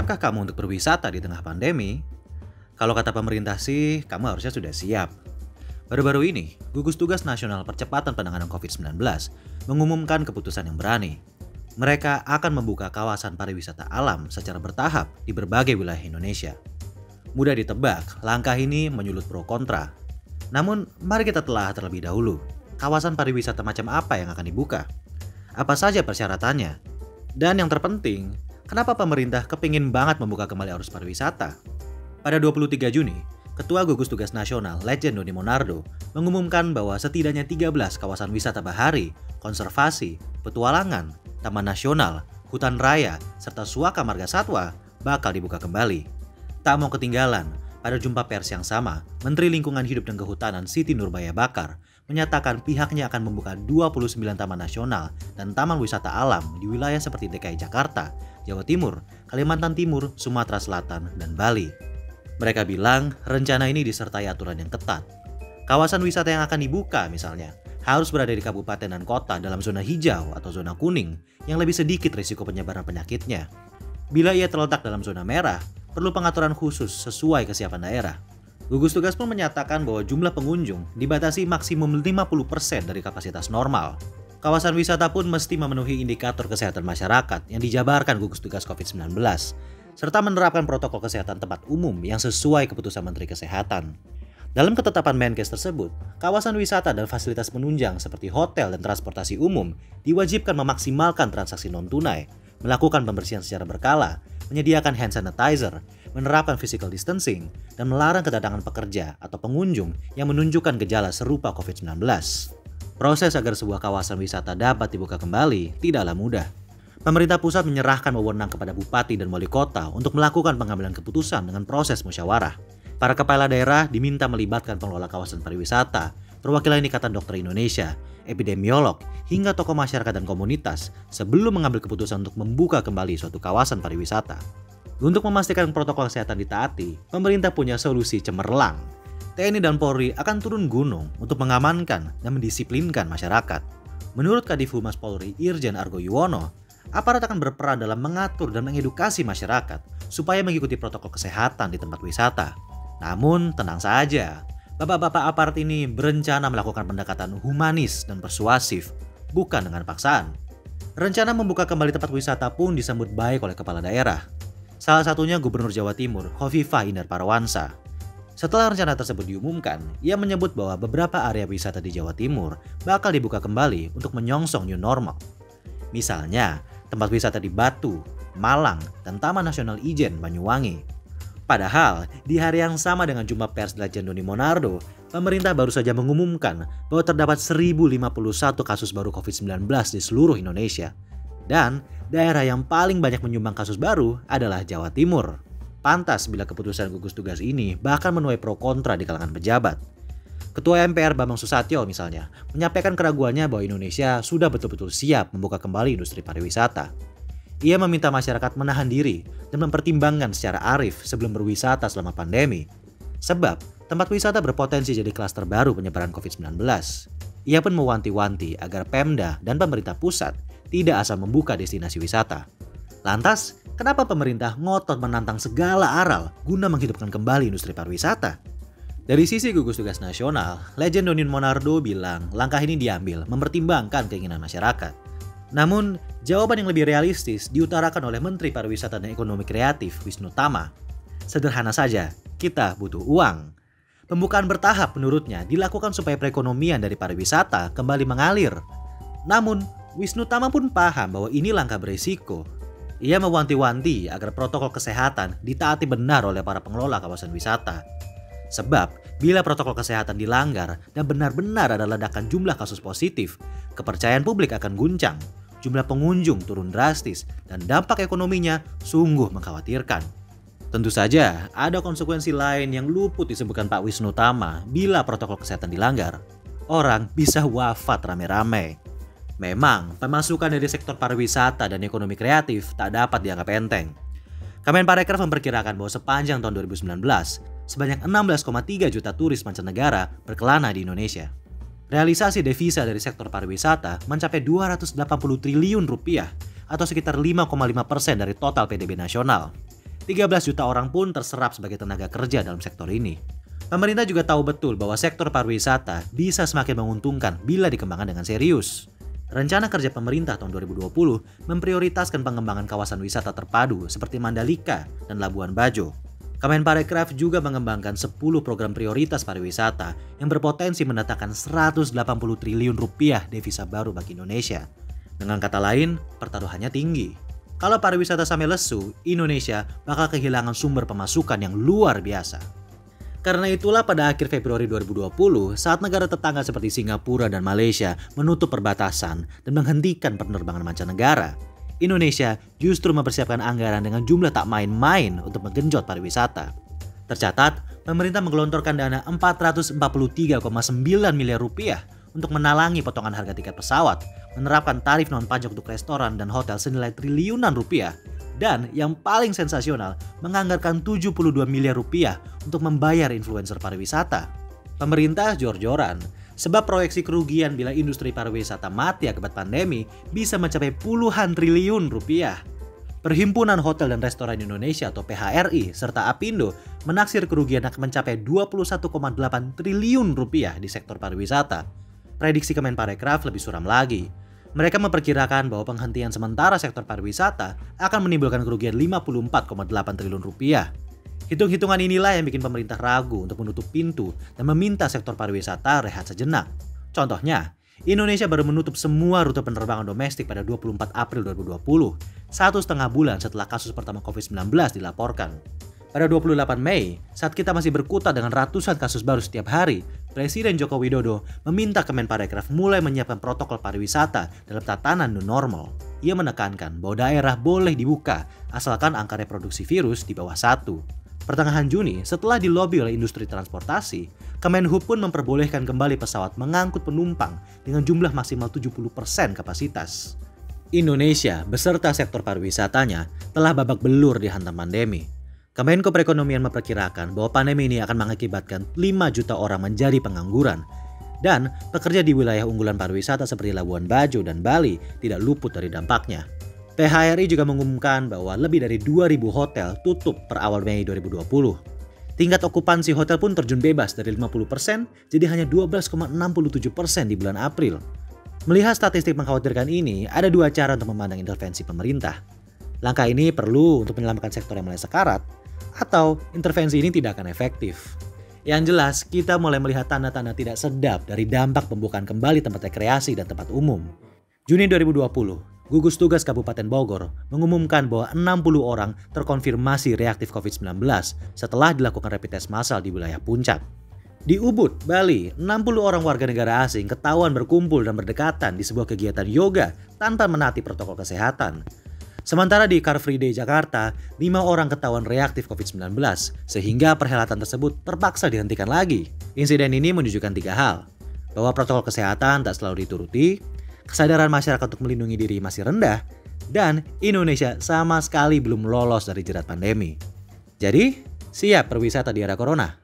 Siapkah kamu untuk berwisata di tengah pandemi? Kalau kata pemerintah sih, kamu harusnya sudah siap. Baru-baru ini, Gugus Tugas Nasional Percepatan Penanganan COVID-19 mengumumkan keputusan yang berani. Mereka akan membuka kawasan pariwisata alam secara bertahap di berbagai wilayah Indonesia. Mudah ditebak, langkah ini menyulut pro kontra. Namun, mari kita telah terlebih dahulu. Kawasan pariwisata macam apa yang akan dibuka? Apa saja persyaratannya? Dan yang terpenting, kenapa pemerintah kepingin banget membuka kembali arus pariwisata? Pada 23 Juni, Ketua Gugus Tugas Nasional Letjen Doni Monardo mengumumkan bahwa setidaknya 13 kawasan wisata bahari, konservasi, petualangan, taman nasional, hutan raya, serta suaka marga satwa bakal dibuka kembali. Tak mau ketinggalan, pada jumpa pers yang sama, Menteri Lingkungan Hidup dan Kehutanan Siti Nurbaya Bakar menyatakan pihaknya akan membuka 29 taman nasional dan taman wisata alam di wilayah seperti DKI Jakarta, Jawa Timur, Kalimantan Timur, Sumatera Selatan, dan Bali. Mereka bilang rencana ini disertai aturan yang ketat. Kawasan wisata yang akan dibuka misalnya harus berada di kabupaten dan kota dalam zona hijau atau zona kuning yang lebih sedikit risiko penyebaran penyakitnya. Bila ia terletak dalam zona merah, perlu pengaturan khusus sesuai kesiapan daerah. Gugus Tugas pun menyatakan bahwa jumlah pengunjung dibatasi maksimum 50% dari kapasitas normal. Kawasan wisata pun mesti memenuhi indikator kesehatan masyarakat yang dijabarkan Gugus Tugas COVID-19, serta menerapkan protokol kesehatan tempat umum yang sesuai keputusan Menteri Kesehatan. Dalam ketetapan Menkes tersebut, kawasan wisata dan fasilitas penunjang seperti hotel dan transportasi umum diwajibkan memaksimalkan transaksi non-tunai, melakukan pembersihan secara berkala, menyediakan hand sanitizer, menerapkan physical distancing, dan melarang kedatangan pekerja atau pengunjung yang menunjukkan gejala serupa COVID-19. Proses agar sebuah kawasan wisata dapat dibuka kembali tidaklah mudah. Pemerintah pusat menyerahkan wewenang kepada bupati dan wali kota untuk melakukan pengambilan keputusan dengan proses musyawarah. Para kepala daerah diminta melibatkan pengelola kawasan pariwisata, perwakilan Ikatan Dokter Indonesia, epidemiolog, hingga tokoh masyarakat dan komunitas sebelum mengambil keputusan untuk membuka kembali suatu kawasan pariwisata. Untuk memastikan protokol kesehatan ditaati, pemerintah punya solusi cemerlang. TNI dan Polri akan turun gunung untuk mengamankan dan mendisiplinkan masyarakat. Menurut Kadif Humas Polri Irjen Argo Yuwono, aparat akan berperan dalam mengatur dan mengedukasi masyarakat supaya mengikuti protokol kesehatan di tempat wisata. Namun tenang saja, bapak-bapak aparat ini berencana melakukan pendekatan humanis dan persuasif, bukan dengan paksaan. Rencana membuka kembali tempat wisata pun disambut baik oleh kepala daerah. Salah satunya Gubernur Jawa Timur, Khofifah Indar Parawansa. Setelah rencana tersebut diumumkan, ia menyebut bahwa beberapa area wisata di Jawa Timur bakal dibuka kembali untuk menyongsong new normal. Misalnya, tempat wisata di Batu, Malang, dan Taman Nasional Ijen, Banyuwangi. Padahal, di hari yang sama dengan jumpa pers Letjen Doni Monardo, pemerintah baru saja mengumumkan bahwa terdapat 1.051 kasus baru COVID-19 di seluruh Indonesia. Dan daerah yang paling banyak menyumbang kasus baru adalah Jawa Timur. Pantas bila keputusan gugus tugas ini bahkan menuai pro kontra di kalangan pejabat. Ketua MPR Bambang Susatyo misalnya menyampaikan keraguannya bahwa Indonesia sudah betul-betul siap membuka kembali industri pariwisata. Ia meminta masyarakat menahan diri dan mempertimbangkan secara arif sebelum berwisata selama pandemi. Sebab tempat wisata berpotensi jadi klaster baru penyebaran COVID-19. Ia pun mewanti-wanti agar Pemda dan pemerintah pusat tidak asal membuka destinasi wisata. Lantas, kenapa pemerintah ngotot menantang segala aral guna menghidupkan kembali industri pariwisata? Dari sisi Gugus Tugas Nasional, Letjen Doni Monardo bilang langkah ini diambil mempertimbangkan keinginan masyarakat. Namun, jawaban yang lebih realistis diutarakan oleh Menteri Pariwisata dan Ekonomi Kreatif Wisnu Tama. Sederhana saja, kita butuh uang. Pembukaan bertahap menurutnya dilakukan supaya perekonomian dari pariwisata kembali mengalir. Namun, Wisnu Tama pun paham bahwa ini langkah berisiko. Ia mewanti-wanti agar protokol kesehatan ditaati benar oleh para pengelola kawasan wisata. Sebab, bila protokol kesehatan dilanggar dan benar-benar ada ledakan jumlah kasus positif, kepercayaan publik akan guncang, jumlah pengunjung turun drastis, dan dampak ekonominya sungguh mengkhawatirkan. Tentu saja, ada konsekuensi lain yang luput disebutkan Pak Wisnu Tama bila protokol kesehatan dilanggar. Orang bisa wafat rame-rame. Memang, pemasukan dari sektor pariwisata dan ekonomi kreatif tak dapat dianggap enteng. Kemenparekraf memperkirakan bahwa sepanjang tahun 2019, sebanyak 16,3 juta turis mancanegara berkelana di Indonesia. Realisasi devisa dari sektor pariwisata mencapai 280 triliun rupiah atau sekitar 5,5% dari total PDB nasional. 13 juta orang pun terserap sebagai tenaga kerja dalam sektor ini. Pemerintah juga tahu betul bahwa sektor pariwisata bisa semakin menguntungkan bila dikembangkan dengan serius. Rencana kerja pemerintah tahun 2020 memprioritaskan pengembangan kawasan wisata terpadu seperti Mandalika dan Labuan Bajo. Kemenparekraf juga mengembangkan 10 program prioritas pariwisata yang berpotensi mendatangkan 180 triliun rupiah devisa baru bagi Indonesia. Dengan kata lain, pertaruhannya tinggi. Kalau pariwisata sampai lesu, Indonesia bakal kehilangan sumber pemasukan yang luar biasa. Karena itulah pada akhir Februari 2020, saat negara tetangga seperti Singapura dan Malaysia menutup perbatasan dan menghentikan penerbangan mancanegara, Indonesia justru mempersiapkan anggaran dengan jumlah tak main-main untuk menggenjot pariwisata. Tercatat, pemerintah menggelontorkan dana 443,9 miliar rupiah untuk menalangi potongan harga tiket pesawat, menerapkan tarif non-pajak untuk restoran dan hotel senilai triliunan rupiah, dan yang paling sensasional, menganggarkan 72 miliar rupiah untuk membayar influencer pariwisata. Pemerintah jor-joran, sebab proyeksi kerugian bila industri pariwisata mati akibat pandemi bisa mencapai puluhan triliun rupiah. Perhimpunan Hotel dan Restoran Indonesia atau PHRI serta Apindo menaksir kerugian akan mencapai 21,8 triliun rupiah di sektor pariwisata. Prediksi Kemenparekraf lebih suram lagi. Mereka memperkirakan bahwa penghentian sementara sektor pariwisata akan menimbulkan kerugian 54,8 triliun rupiah. Hitung-hitungan inilah yang bikin pemerintah ragu untuk menutup pintu dan meminta sektor pariwisata rehat sejenak. Contohnya, Indonesia baru menutup semua rute penerbangan domestik pada 24 April 2020, 1,5 bulan setelah kasus pertama COVID-19 dilaporkan. Pada 28 Mei, saat kita masih berkutat dengan ratusan kasus baru setiap hari, Presiden Joko Widodo meminta Kemenparekraf mulai menyiapkan protokol pariwisata dalam tatanan new normal. Ia menekankan bahwa daerah boleh dibuka asalkan angka reproduksi virus di bawah 1. Pertengahan Juni, setelah dilobi oleh industri transportasi, Kemenhub pun memperbolehkan kembali pesawat mengangkut penumpang dengan jumlah maksimal 70% kapasitas. Indonesia beserta sektor pariwisatanya telah babak belur dihantam pandemi. Kemenko Perekonomian memperkirakan bahwa pandemi ini akan mengakibatkan 5 juta orang menjadi pengangguran. Dan pekerja di wilayah unggulan pariwisata seperti Labuan Bajo dan Bali tidak luput dari dampaknya. PHRI juga mengumumkan bahwa lebih dari 2.000 hotel tutup per awal Mei 2020. Tingkat okupansi hotel pun terjun bebas dari 50% jadi hanya 12,67% di bulan April. Melihat statistik mengkhawatirkan ini, ada dua cara untuk memandang intervensi pemerintah. Langkah ini perlu untuk menyelamatkan sektor yang mulai sekarat, atau intervensi ini tidak akan efektif. Yang jelas, kita mulai melihat tanda-tanda tidak sedap dari dampak pembukaan kembali tempat rekreasi dan tempat umum. Juni 2020, Gugus Tugas Kabupaten Bogor mengumumkan bahwa 60 orang terkonfirmasi reaktif COVID-19 setelah dilakukan rapid test massal di wilayah Puncak. Di Ubud, Bali, 60 orang warga negara asing ketahuan berkumpul dan berdekatan di sebuah kegiatan yoga tanpa menaati protokol kesehatan. Sementara di Car Free Day Jakarta, 5 orang ketahuan reaktif COVID-19, sehingga perhelatan tersebut terpaksa dihentikan lagi. Insiden ini menunjukkan 3 hal, bahwa protokol kesehatan tak selalu dituruti, kesadaran masyarakat untuk melindungi diri masih rendah, dan Indonesia sama sekali belum lolos dari jerat pandemi. Jadi, siap berwisata di era corona?